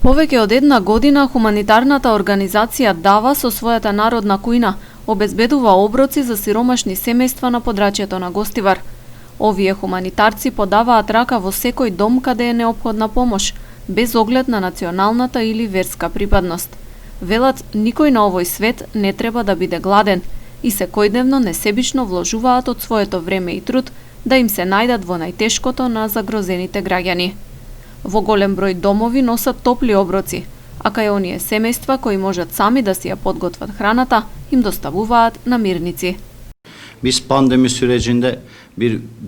Повеќе од една година хуманитарната организација Дава со својата народна кујна обезбедува оброци за сиромашни семејства на подрачјето на Гостивар. Овие хуманитарци подаваат рака во секој дом каде е неопходна помош, без оглед на националната или верска припадност. Велат, никој на овој свет не треба да биде гладен и секојдневно несебично вложуваат од своето време и труд да им се најдат во најтешкото на загрозените граѓани. Во голем број домови носат топли оброци, а кај оние семејства кои можат сами да си ја подготват храната, им доставуваат намирници. Biz pandemi sürecinde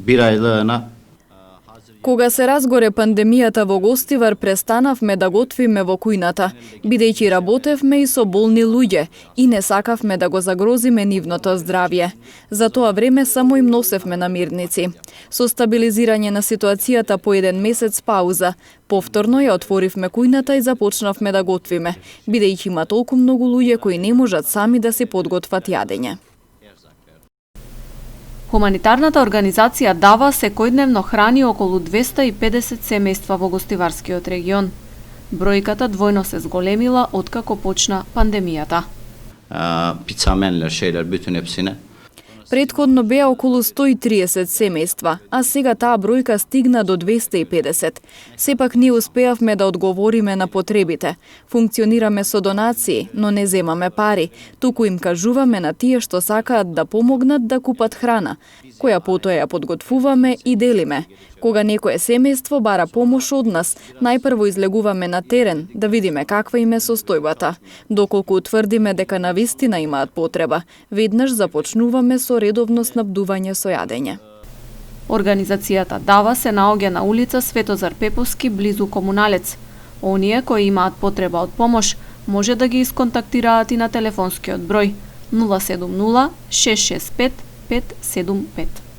bir aylığına Кога се разгоре пандемијата во Гостивар, престанавме да готвиме во кујната, бидејќи работевме и со болни луѓе и не сакавме да го загрозиме нивното здравје. За тоа време само им носевме намирници. Со стабилизирање на ситуацијата по еден месец пауза, повторно ја отворивме кујната и започнавме да готвиме, бидејќи има толку многу луѓе кои не можат сами да си подготват јадење. Хуманитарната организација Дава секојдневно храни околу 250 семејства во Гостиварскиот регион. Бројката двојно се зголемила откако почна пандемијата. pizza şeyler bütün hepsine Претходно беа околу 130 семејства, а сега таа бројка стигна до 250. Сепак ние успеавме да одговориме на потребите. Функционираме со донации, но не земаме пари, туку им кажуваме на тие што сакаат да помогнат да купат храна, која потоа ја подготвуваме и делиме. Кога некое семејство бара помош од нас, најпрво излегуваме на терен да видиме каква им е состојбата. Доколку утврдиме дека навистина имаат потреба, веднаш започнуваме со редовно снабдување со јадење. Организацијата Дава се наоѓа на улица Светозар Пеповски близу Комуналец. Оние кои имаат потреба од помош може да ги исконтактираат и на телефонскиот број 070 665 575.